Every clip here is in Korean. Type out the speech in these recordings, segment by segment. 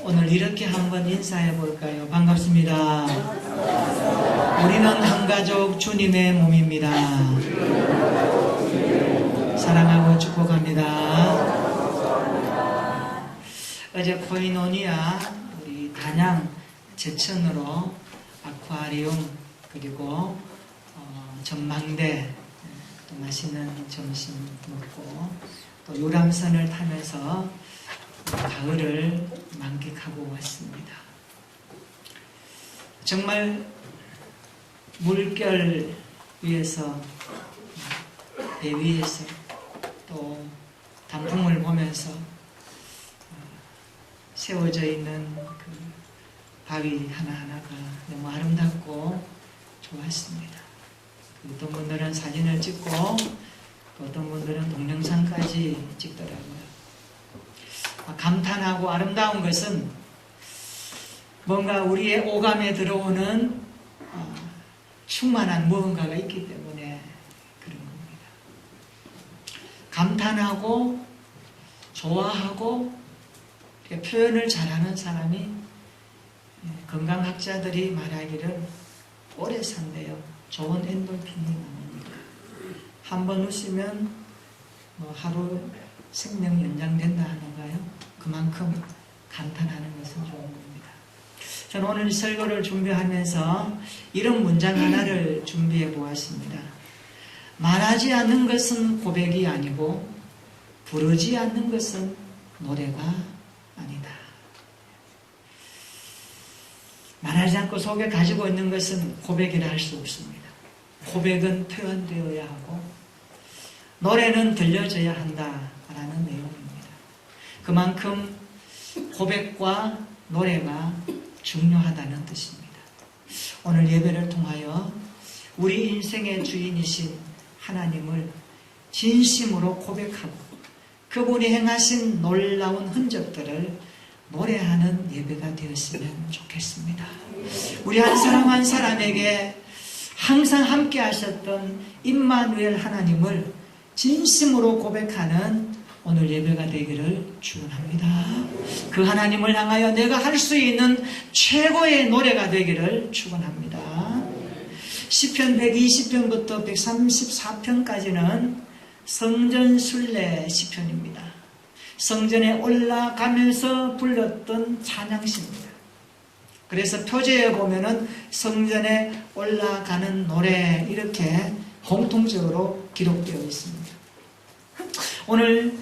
오늘 이렇게 한번 인사해 볼까요? 반갑습니다. 우리는 한가족 주님의 몸입니다. 사랑하고 축복합니다. 어제 코이노니아 우리 단양 제천으로 아쿠아리움 그리고 전망대 또 맛있는 점심 먹고 또 유람선을 타면서 가을을 만끽하고 왔습니다. 정말 물결 위에서 배 위에서 또 단풍을 보면서 세워져 있는 그 바위 하나하나가 너무 아름답고 좋았습니다. 어떤 분들은 사진을 찍고 또 어떤 분들은 동영상까지 찍더라고요. 감탄하고 아름다운 것은 뭔가 우리의 오감에 들어오는 충만한 무언가가 있기 때문에 그런 겁니다. 감탄하고 좋아하고 표현을 잘하는 사람이 건강학자들이 말하기를 오래 산대요. 좋은 엔돌핀이 나옵니다. 한번 웃으면 하루 생명 연장된다 하는가요? 그만큼 감탄하는 것은 좋은 겁니다. 저는 오늘 설교를 준비하면서 이런 문장 하나를 준비해 보았습니다. 말하지 않는 것은 고백이 아니고 부르지 않는 것은 노래가 아니다. 말하지 않고 속에 가지고 있는 것은 고백이라 할 수 없습니다. 고백은 표현되어야 하고 노래는 들려져야 한다라는 내용입니다. 그만큼 고백과 노래가 중요하다는 뜻입니다. 오늘 예배를 통하여 우리 인생의 주인이신 하나님을 진심으로 고백하고 그분이 행하신 놀라운 흔적들을 노래하는 예배가 되었으면 좋겠습니다. 우리 한 사람 한 사람에게 항상 함께 하셨던 임마누엘 하나님을 진심으로 고백하는 오늘 예배가 되기를 축원합니다. 그 하나님을 향하여 내가 할 수 있는 최고의 노래가 되기를 축원합니다. 시편 120편부터 134편까지는 성전 순례 시편입니다. 성전에 올라가면서 불렀던 찬양시입니다. 그래서 표제에 보면은 성전에 올라가는 노래 이렇게 공통적으로 기록되어 있습니다. 오늘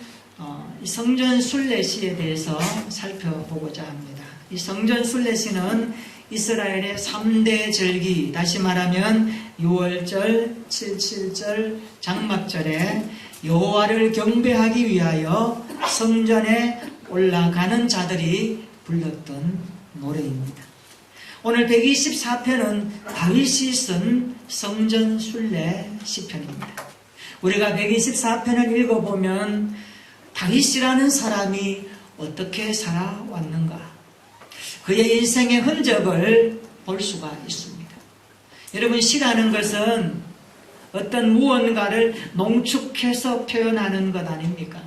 이 성전 순례시에 대해서 살펴보고자 합니다. 이 성전 순례시는 이스라엘의 3대 절기, 다시 말하면 6월절, 77절, 장막절에 여호와를 경배하기 위하여 성전에 올라가는 자들이 불렀던 노래입니다. 오늘 124편은 다윗이 쓴 성전 순례 시편입니다. 우리가 124편을 읽어보면 다윗이라는 사람이 어떻게 살아왔는가, 그의 인생의 흔적을 볼 수가 있습니다. 여러분, 시라는 것은 어떤 무언가를 농축해서 표현하는 것 아닙니까?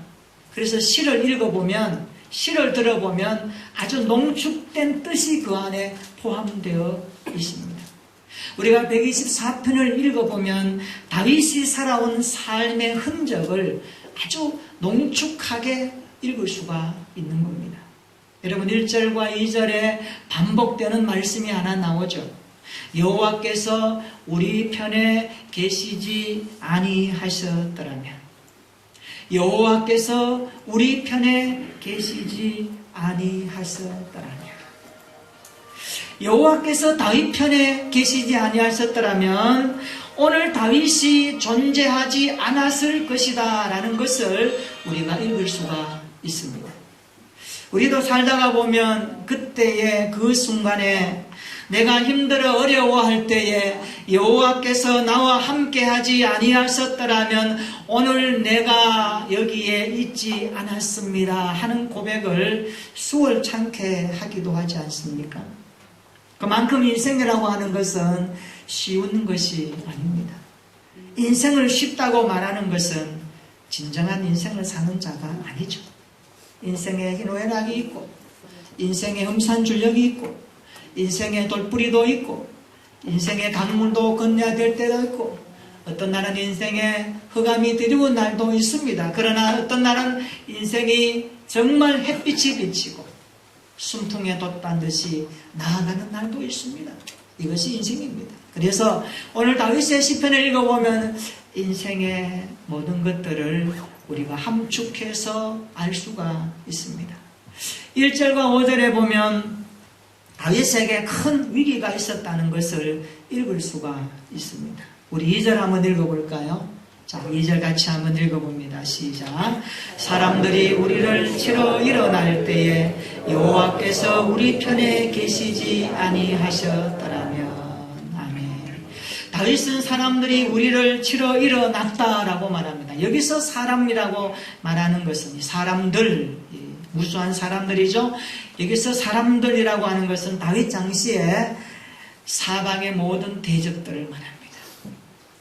그래서 시를 읽어보면, 시를 들어보면 아주 농축된 뜻이 그 안에 포함되어 있습니다. 우리가 124편을 읽어보면 다윗이 살아온 삶의 흔적을 아주 농축하게 읽을 수가 있는 겁니다. 여러분, 1절과 2절에 반복되는 말씀이 하나 나오죠. 여호와께서 우리 편에 계시지 아니하셨더라면, 여호와께서 우리 편에 계시지 아니하셨더라면, 여호와께서 다윗 편에 계시지 아니하셨더라면 오늘 다윗이 존재하지 않았을 것이다 라는 것을 우리가 읽을 수가 있습니다. 우리도 살다가 보면 그때의 그 순간에 내가 힘들어 어려워할 때에 여호와께서 나와 함께하지 아니하셨더라면 오늘 내가 여기에 있지 않았습니다 하는 고백을 수월찮게 하기도 하지 않습니까? 그만큼 인생이라고 하는 것은 쉬운 것이 아닙니다. 인생을 쉽다고 말하는 것은 진정한 인생을 사는 자가 아니죠. 인생에 희노애락이 있고 인생의 음산줄력이 있고 인생의 돌뿌리도 있고 인생의 강물도 건너야 될 때도 있고 어떤 날은 인생의 흑암이 드리운 날도 있습니다. 그러나 어떤 날은 인생이 정말 햇빛이 비치고 순풍에 돛단 듯이 나아가는 날도 있습니다. 이것이 인생입니다. 그래서 오늘 다윗의 시편을 읽어보면 인생의 모든 것들을 우리가 함축해서 알 수가 있습니다. 1절과 5절에 보면 다윗에게 큰 위기가 있었다는 것을 읽을 수가 있습니다. 우리 2절 한번 읽어볼까요? 자, 2절 같이 한번 읽어봅니다. 시작. 사람들이 우리를 치러 일어날 때에 여호와께서 우리 편에 계시지 아니하셨더라면. 아멘. 다윗은 사람들이 우리를 치러 일어났다라고 말합니다. 여기서 사람이라고 말하는 것은 사람들, 무수한 사람들이죠. 여기서 사람들이라고 하는 것은 다윗 당시에 사방의 모든 대적들을 말합니다.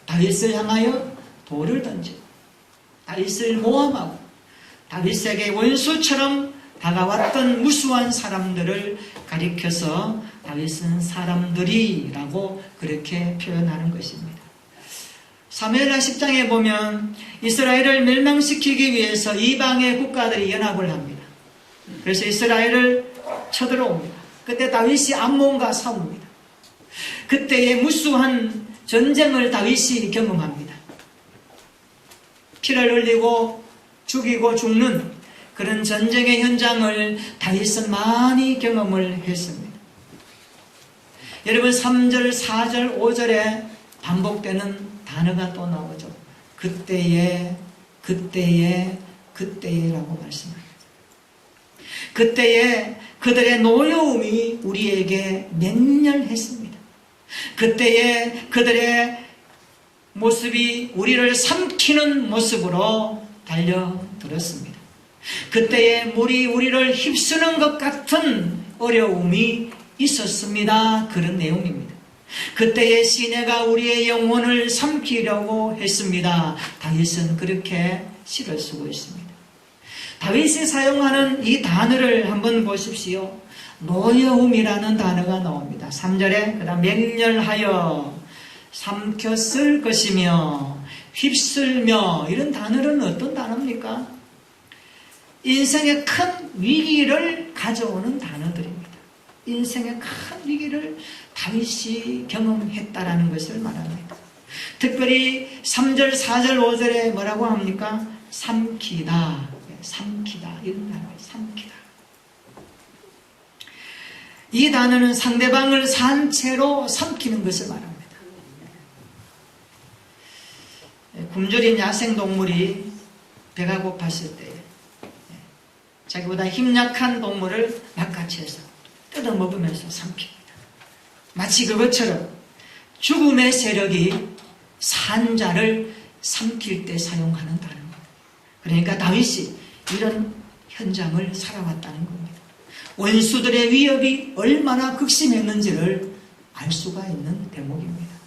다윗을 향하여 돌을 던지고 다윗을 모함하고 다윗에게 원수처럼 다가왔던 무수한 사람들을 가리켜서 다윗은 사람들이라고 그렇게 표현하는 것입니다. 사무엘하 10장에 보면 이스라엘을 멸망시키기 위해서 이방의 국가들이 연합을 합니다. 그래서 이스라엘을 쳐들어옵니다. 그때 다윗이 암몬과 싸웁니다. 그때의 무수한 전쟁을 다윗이 경험합니다. 피를 흘리고 죽이고 죽는 그런 전쟁의 현장을 다윗은 많이 경험을 했습니다. 여러분 3절, 4절, 5절에 반복되는 단어가 또 나오죠. 그때에 라고 말씀합니다. 그때에 그들의 노여움이 우리에게 맹렬했습니다. 그때에 그들의 모습이 우리를 삼키는 모습으로 달려들었습니다. 그때에 물이 우리를 휩쓰는 것 같은 어려움이 있었습니다. 그런 내용입니다. 그때의 시내가 우리의 영혼을 삼키려고 했습니다. 다윗은 그렇게 시를 쓰고 있습니다. 다윗이 사용하는 이 단어를 한번 보십시오. 노여움이라는 단어가 나옵니다. 3절에 그다음 맹렬하여 삼켰을 것이며 휩쓸며 이런 단어는 어떤 단어입니까? 인생의 큰 위기를 가져오는 단어들입니다. 인생의 큰 위기를 다윗이 경험했다라는 것을 말합니다. 특별히 3절, 4절, 5절에 뭐라고 합니까? 삼키다 이런 단어예요. 삼키다. 이 단어는 상대방을 산채로 삼키는 것을 말합니다. 굶주린 야생동물이 배가 고팠을 때 자기보다 힘약한 동물을 낚아채서 뜯어먹으면서 삼킵니다. 마치 그것처럼 죽음의 세력이 산자를 삼킬 때 사용하는 단어입니다. 그러니까 다윗이 이런 현장을 살아왔다는 겁니다. 원수들의 위협이 얼마나 극심했는지를 알 수가 있는 대목입니다.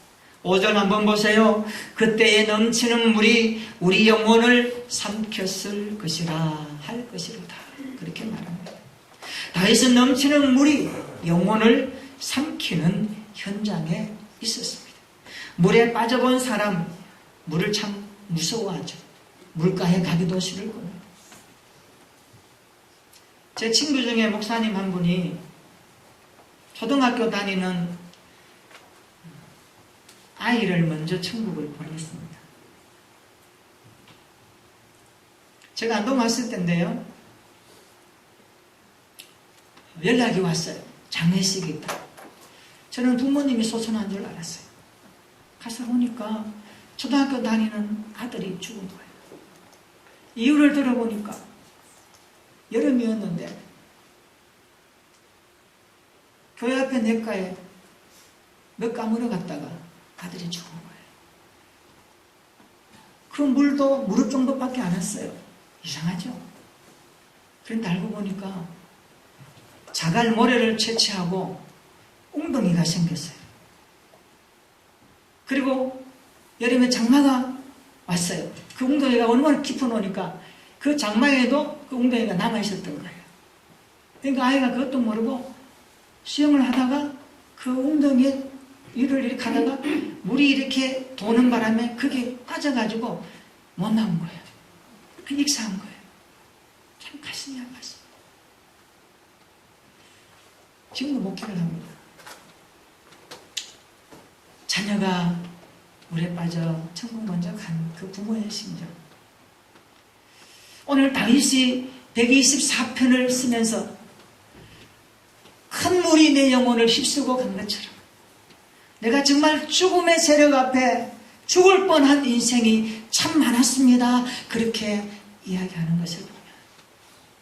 5절 한번 보세요. 그때에 넘치는 물이 우리 영혼을 삼켰을 것이라 할 것이로다. 그렇게 말합니다. 다윗은 넘치는 물이 영혼을 삼키는 현장에 있었습니다. 물에 빠져본 사람, 물을 참 무서워하죠. 물가에 가기도 싫을 겁니다. 제 친구 중에 목사님 한 분이 초등학교 다니는 아이를 먼저 천국을 보냈습니다. 제가 안동 왔을 때인데요. 연락이 왔어요. 장례식이 있다. 저는 부모님이 소천한 줄 알았어요. 가서 보니까 초등학교 다니는 아들이 죽은 거예요. 이유를 들어보니까 여름이었는데 교회 앞에 냇가에 몇 가물어 갔다가 아들이 죽은 거예요. 그 물도 무릎 정도밖에 안 왔어요. 이상하죠? 그런데 알고 보니까 자갈 모래를 채취하고 웅덩이가 생겼어요. 그리고 여름에 장마가 왔어요. 그 웅덩이가 얼마나 깊어 놓으니까 그 장마에도 그 웅덩이가 남아있었던 거예요. 그러니까 아이가 그것도 모르고 수영을 하다가 그 웅덩이에 위를 이렇게 하다가 물이 이렇게 도는 바람에 그게 빠져가지고 못 나온 거예요. 그 익사한 거예요. 참 가슴이 아팠어요. 지금도 목회를 합니다. 자녀가 물에 빠져 천국 먼저 간 그 부모의 심정. 오늘 다윗이 124편을 쓰면서 큰 물이 내 영혼을 휩쓰고 간 것처럼 내가 정말 죽음의 세력 앞에 죽을 뻔한 인생이 참 많았습니다. 그렇게 이야기하는 것을 보면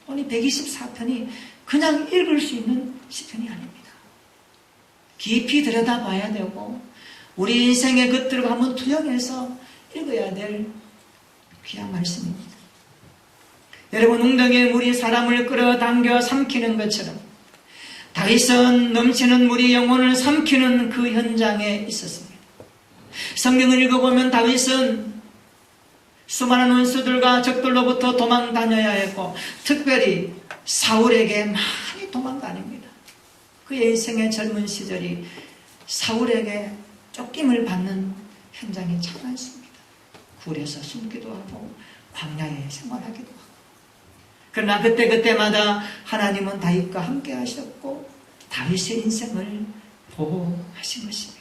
오늘 124편이 그냥 읽을 수 있는 시편이 아닙니다. 깊이 들여다봐야 되고 우리 인생의 것들과 한번 투영해서 읽어야 될 귀한 말씀입니다. 여러분, 웅덩이의 물이 사람을 끌어당겨 삼키는 것처럼 다윗은 넘치는 물이 영혼을 삼키는 그 현장에 있었습니다. 성경을 읽어보면 다윗은 수많은 원수들과 적들로부터 도망 다녀야 했고 특별히 사울에게 많이 도망 다닙니다. 그의 인생의 젊은 시절이 사울에게 쫓김을 받는 현장이 참 많습니다. 굴에서 숨기도 하고 광야에 생활하기도 하고. 그러나 그때마다 하나님은 다윗과 함께 하셨고 다윗의 인생을 보호하신 것입니다.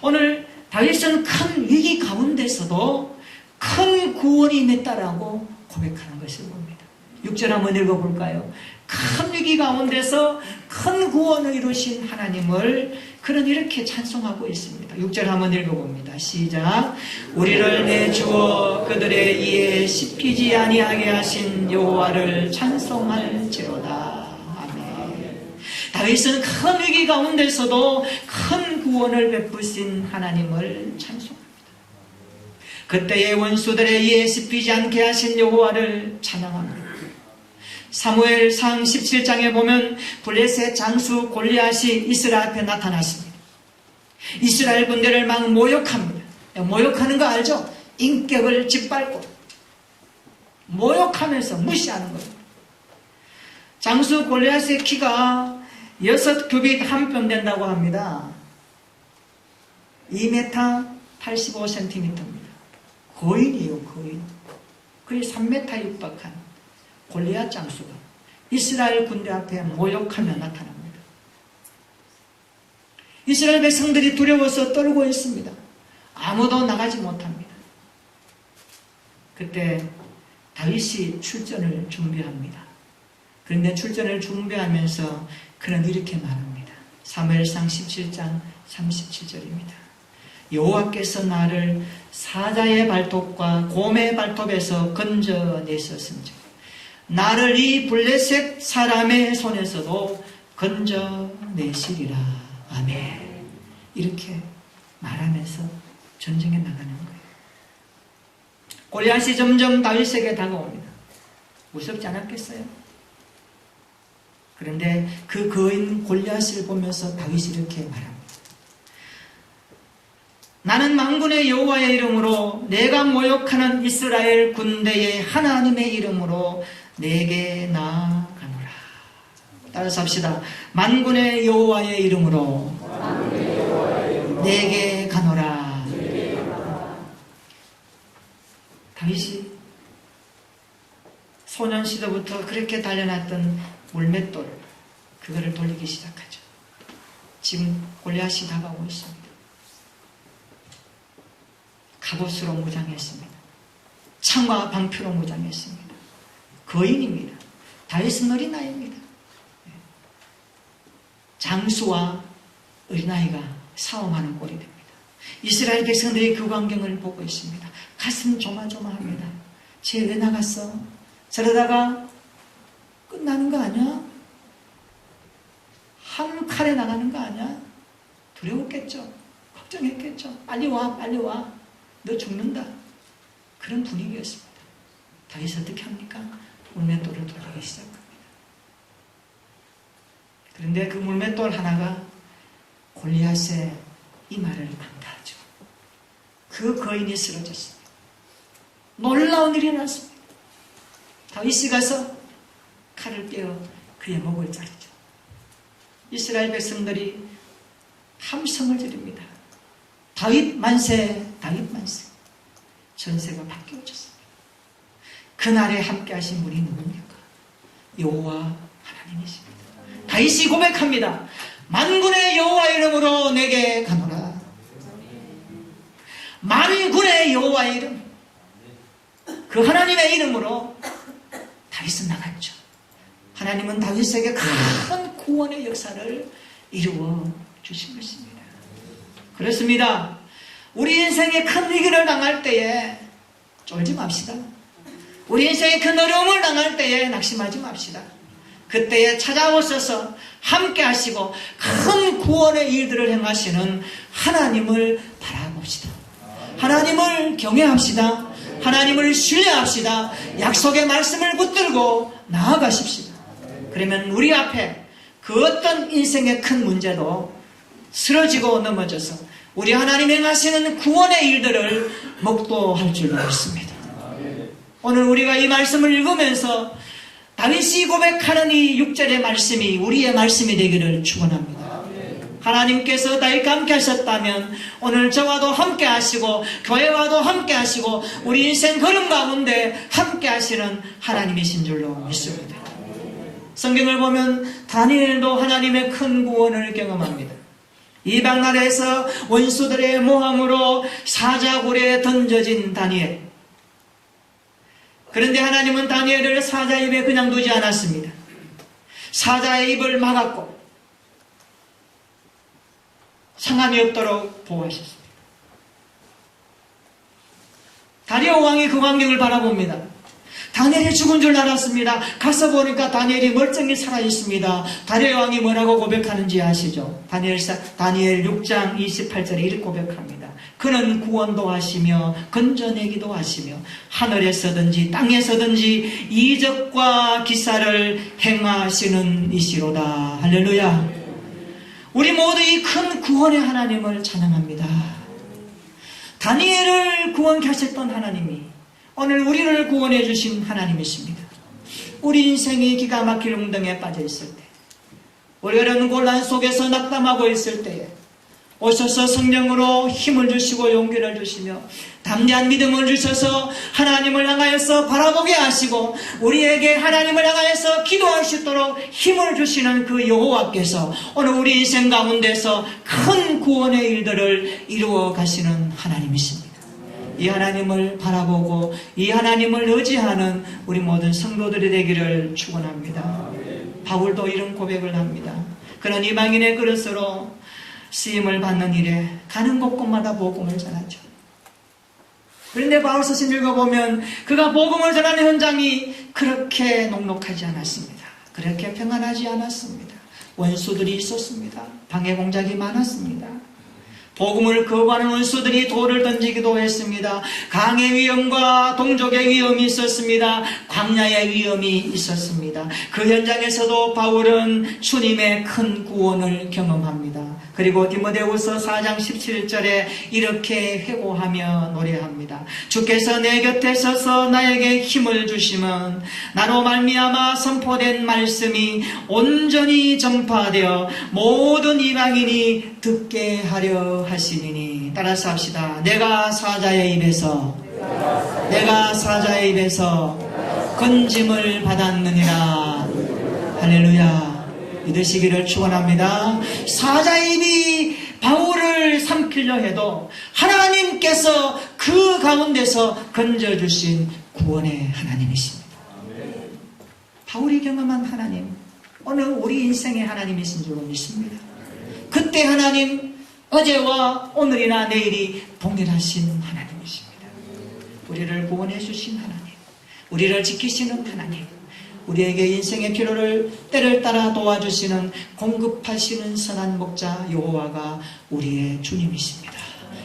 오늘 다윗은 큰 위기 가운데서도 큰 구원이 임했다라고 고백하는 것을 봅니다. 6절 한번 읽어볼까요? 큰 위기 가운데서 큰 구원을 이루신 하나님을 그는 이렇게 찬송하고 있습니다. 6절 한번 읽어봅니다. 시작. 우리를 내주어 그들의 이에 씹히지 아니하게 하신 여호와를 찬송할지로다. 아멘. 다윗은 큰 위기 가운데서도 큰 구원을 베푸신 하나님을 찬송합니다. 그때의 원수들의 이에 씹히지 않게 하신 여호와를 찬양합니다. 사무엘상 17장에 보면 블레셋 장수 골리앗이 이스라엘 앞에 나타났습니다. 이스라엘 군대를 막 모욕합니다. 모욕하는 거 알죠? 인격을 짓밟고 모욕하면서 무시하는 거예요. 장수 골리앗의 키가 6규빗 한 뼘 된다고 합니다. 2m 85cm입니다. 거인이에요, 거인. 거의 3m 육박한 골리앗 장수가 이스라엘 군대 앞에 모욕하며 나타납니다. 이스라엘 백성들이 두려워서 떨고 있습니다. 아무도 나가지 못합니다. 그때 다윗이 출전을 준비합니다. 그런데 출전을 준비하면서 그는 이렇게 말합니다. 사무엘상 17장 37절입니다. 여호와께서 나를 사자의 발톱과 곰의 발톱에서 건져내셨은즉 나를 이 블레셋 사람의 손에서도 건져내시리라. 아멘. 이렇게 말하면서 전쟁에 나가는 거예요. 골리앗이 점점 다윗에게 다가옵니다. 무섭지 않았겠어요? 그런데 그 거인 골리앗을 보면서 다윗이 이렇게 말합니다. 나는 만군의 여호와의 이름으로 내가 모욕하는 이스라엘 군대의 하나님의 이름으로 내게 나아가노라. 따라서 합시다. 만군의 여호와의 이름으로 내게 가노라. 다윗이 소년 시절부터 그렇게 단련했던 물맷돌, 그거를 돌리기 시작하죠. 지금 골리앗이 다가오고 있습니다. 갑옷으로 무장했습니다. 창과 방패로 무장했습니다. 거인입니다. 다윗은 어린아이입니다. 장수와 어린아이가 싸움하는 꼴이 됩니다. 이스라엘 백성들이 그 광경을 보고 있습니다. 가슴 조마조마합니다. 쟤 왜 나갔어? 저러다가 끝나는 거 아니야? 한 칼에 나가는 거 아니야? 두려웠겠죠. 걱정했겠죠. 빨리 와, 빨리 와. 너 죽는다. 그런 분위기였습니다. 다윗이 어떻게 합니까? 물맷돌을 돌리기 시작합니다. 그런데 그 물맷돌 하나가 골리앗의 이마를 강타하죠. 그 거인이 쓰러졌습니다. 놀라운 일이 났습니다. 다윗이 가서 칼을 빼어 그의 목을 자르죠. 이스라엘 백성들이 함성을 지릅니다. 다윗 만세, 다윗 만세. 전세가 바뀌어졌습니다. 그날에 함께 하신 분이 누굽니까? 여호와 하나님이십니다. 다윗이 고백합니다. 만군의 여호와 이름으로 내게 가노라. 만군의 여호와 이름, 그 하나님의 이름으로 다윗은 나갔죠. 하나님은 다윗에게 큰 구원의 역사를 이루어 주신 것입니다. 그렇습니다. 우리 인생에 큰 위기를 당할 때에 쫄지 맙시다. 우리 인생에 큰 어려움을 당할 때에 낙심하지 맙시다. 그때에 찾아오셔서 함께 하시고 큰 구원의 일들을 행하시는 하나님을 바라봅시다. 하나님을 경외합시다. 하나님을 신뢰합시다. 약속의 말씀을 붙들고 나아가십시다. 그러면 우리 앞에 그 어떤 인생의 큰 문제도 쓰러지고 넘어져서 우리 하나님 행하시는 구원의 일들을 목도할 줄 믿습니다. 오늘 우리가 이 말씀을 읽으면서 다윗이 고백하는 이 6절의 말씀이 우리의 말씀이 되기를 축원합니다. 하나님께서 다윗과 함께 하셨다면 오늘 저와도 함께 하시고 교회와도 함께 하시고 우리 인생 걸음 가운데 함께 하시는 하나님이신 줄로 믿습니다. 성경을 보면 다니엘도 하나님의 큰 구원을 경험합니다. 이방 나라에서 원수들의 모함으로 사자굴에 던져진 다니엘. 그런데 하나님은 다니엘을 사자 입에 그냥 두지 않았습니다. 사자의 입을 막았고 상함이 없도록 보호하셨습니다. 다리오 왕이 그 광경을 바라봅니다. 다니엘이 죽은 줄 알았습니다. 가서 보니까 다니엘이 멀쩡히 살아있습니다. 다리오 왕이 뭐라고 고백하는지 아시죠? 다니엘 6장 28절에 이렇게 고백합니다. 그는 구원도 하시며 건져내기도 하시며 하늘에서든지 땅에서든지 이적과 기사를 행하시는 이시로다. 할렐루야. 우리 모두 이 큰 구원의 하나님을 찬양합니다. 다니엘을 구원케 하셨던 하나님이 오늘 우리를 구원해 주신 하나님이십니다. 우리 인생이 기가 막힐 웅덩이에 빠져 있을 때, 우리가 이런 곤란 속에서 낙담하고 있을 때에 오셔서 성령으로 힘을 주시고 용기를 주시며 담대한 믿음을 주셔서 하나님을 향하여서 바라보게 하시고 우리에게 하나님을 향하여서 기도할 수 있도록 힘을 주시는 그 여호와께서 오늘 우리 인생 가운데서 큰 구원의 일들을 이루어 가시는 하나님이십니다. 이 하나님을 바라보고 이 하나님을 의지하는 우리 모든 성도들이 되기를 축원합니다. 바울도 이런 고백을 합니다. 그는 이방인의 그릇으로 쓰임을 받는 일에 가는 곳곳마다 복음을 전하죠. 그런데 바울 서신 읽어보면 그가 복음을 전하는 현장이 그렇게 녹록하지 않았습니다. 그렇게 평안하지 않았습니다. 원수들이 있었습니다. 방해 공작이 많았습니다. 복음을 거부하는 원수들이 돌을 던지기도 했습니다. 강의 위험과 동족의 위험이 있었습니다. 광야의 위험이 있었습니다. 그 현장에서도 바울은 주님의 큰 구원을 경험합니다. 그리고 디모데후서 4장 17절에 이렇게 회고하며 노래합니다. 주께서 내 곁에 서서 나에게 힘을 주시면 나로 말미암아 선포된 말씀이 온전히 전파되어 모든 이방인이 듣게 하려 하시니니. 따라서 합시다. 내가 사자의 입에서 건짐을 받았느니라. 할렐루야. 믿으시기를 축원합니다. 사자의 입이 바울을 삼키려 해도 하나님께서 그 가운데서 건져주신 구원의 하나님이십니다. 바울이 경험한 하나님, 오늘 우리 인생의 하나님이신 줄 믿습니다. 그때 하나님, 어제와 오늘이나 내일이 동일하신 하나님이십니다. 우리를 구원해 주신 하나님, 우리를 지키시는 하나님, 우리에게 인생의 필요를 때를 따라 도와주시는 공급하시는 선한 목자 여호와가 우리의 주님이십니다.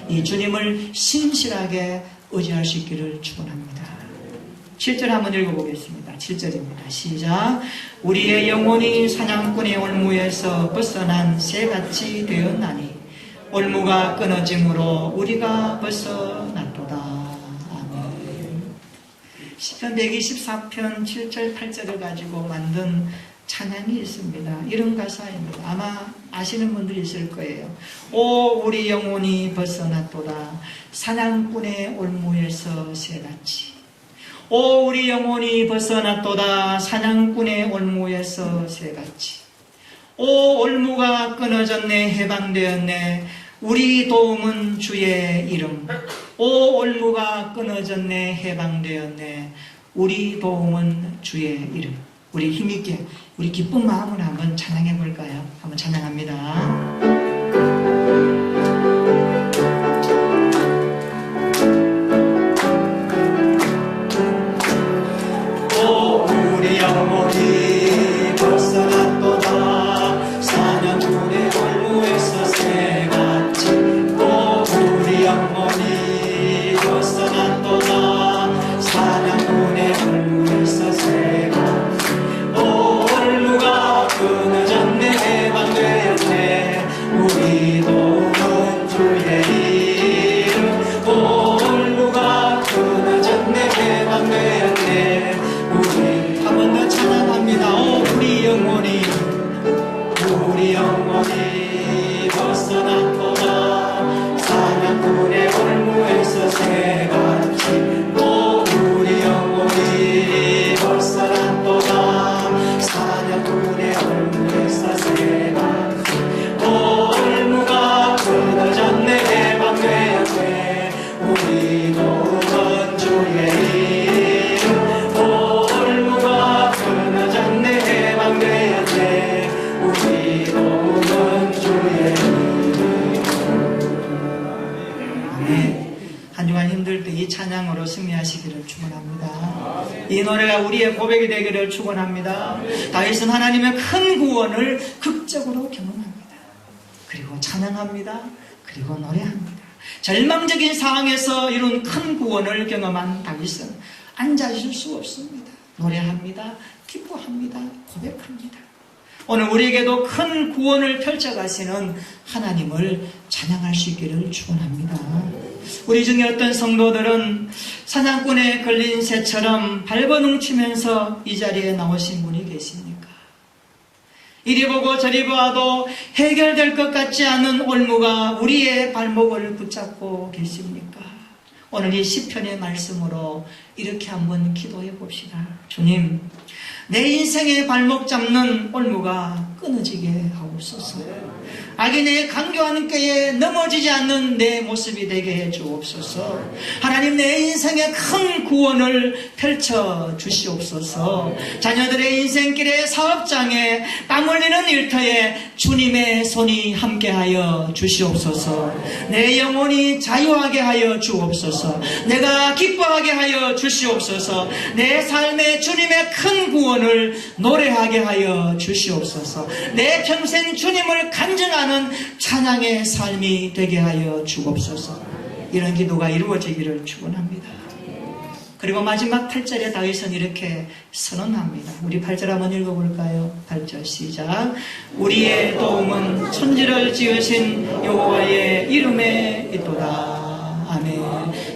이 주님을 신실하게 의지할 수 있기를 축원합니다. 7절 한번 읽어보겠습니다. 7절입니다. 시작. 우리의 영혼이 사냥꾼의 올무에서 벗어난 새같이 되었나니 올무가 끊어짐으로 우리가 벗어났도다. 시편 124편 7절 8절을 가지고 만든 찬양이 있습니다. 이런 가사입니다. 아마 아시는 분들이 있을 거예요. 오 우리 영혼이 벗어났도다 사냥꾼의 올무에서 새같이. 오 우리 영혼이 벗어났도다 사냥꾼의 올무에서 새같이. 오 올무가 끊어졌네 해방되었네 우리 도움은 주의 이름. 오 올무가 끊어졌네 해방되었네 우리 도움은 주의 이름. 우리 힘있게 우리 기쁜 마음으로 한번 찬양해 볼까요? 한번 찬양합니다. 영혼이 벗어났도다 사냥꾼의 올무에서 새같이. 또 우리 영혼이 벗어났도다 사냥꾼의 올무에서 새같이. 오 올무가 끊어졌네 해방되었네 우리 도움은 주의 이름. 오 올무가 끊어졌네 해방되었네 우리. 한 번 더 찬양합니다. 오 우리 영혼이 벗어났도다 사냥꾼의 올무에서 새같이. 또 우리 영혼이 벗어났도다 사냥꾼의 올무에서 새같이. 오 올무가 끊어졌네 해방되었네 우리 도움은 주의 이름. 오 올무가 끊어졌네 해방되었네 우리 도움은 주의 이름. 아멘. 한 주간 힘들 때 이 찬양으로 승리하시기를 축원합니다. 이 노래가 우리의 고백이 되기를 축원합니다. 다윗은 하나님의 큰 구원을 극적으로 경험합니다. 그리고 찬양합니다. 그리고 노래합니다. 절망적인 상황에서 이룬 큰 구원을 경험한 다윗은 앉아 있을 수 없습니다. 노래합니다. 기뻐합니다. 고백합니다. 오늘 우리에게도 큰 구원을 펼쳐가시는 하나님을 찬양할 수 있기를 축원합니다. 우리 중에 어떤 성도들은 사냥꾼에 걸린 새처럼 발버둥치면서 이 자리에 나오신 분이 계십니까? 이리 보고 저리 보아도 해결될 것 같지 않은 올무가 우리의 발목을 붙잡고 계십니까? 오늘 이 시편의 말씀으로 이렇게 한번 기도해 봅시다. 주님, 내 인생의 발목 잡는 올무가 끊어지게 하옵소서. 악인의 강교한 꾀에 넘어지지 않는 내 모습이 되게 해 주옵소서. 하나님, 내 인생의 큰 구원을 펼쳐 주시옵소서. 자녀들의 인생길의 사업장에 땀 흘리는 일터에 주님의 손이 함께하여 주시옵소서. 내 영혼이 자유하게 하여 주옵소서. 내가 기뻐하게 하여 주시옵소서. 내 삶에 주님의 큰 구원을 노래하게 하여 주시옵소서. 내 평생 주님을 간증하는 찬양의 삶이 되게 하여 주옵소서. 이런 기도가 이루어지기를 축원합니다. 그리고 마지막 8절에 다윗은 이렇게 선언합니다. 우리 8절 한번 읽어볼까요? 8절 시작. 우리의 도움은 천지를 지으신 여호와의 이름에 있도다. 아멘.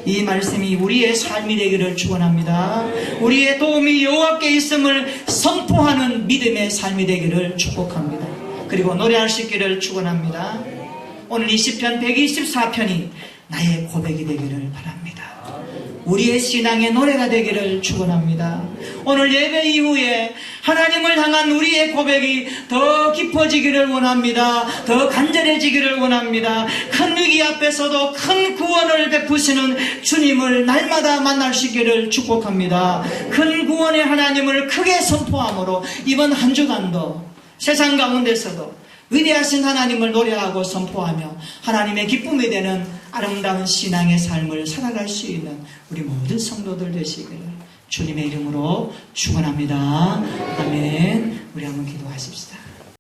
이 말씀이 우리의 삶이 되기를 축원합니다. 우리의 도움이 여호와께 있음을 선포하는 믿음의 삶이 되기를 축복합니다. 그리고 노래할 수 있기를 축원합니다. 오늘 이 시편 124편이 나의 고백이 되기를 바랍니다. 우리의 신앙의 노래가 되기를 축원합니다. 오늘 예배 이후에 하나님을 향한 우리의 고백이 더 깊어지기를 원합니다. 더 간절해지기를 원합니다. 큰 위기 앞에서도 큰 구원을 베푸시는 주님을 날마다 만날 수 있기를 축복합니다. 큰 구원의 하나님을 크게 선포함으로 이번 한 주간도 세상 가운데서도 위대하신 하나님을 노래하고 선포하며 하나님의 기쁨이 되는 아름다운 신앙의 삶을 살아갈 수 있는 우리 모든 성도들 되시기를 주님의 이름으로 축원합니다. 아멘. 우리 한번 기도하십시다.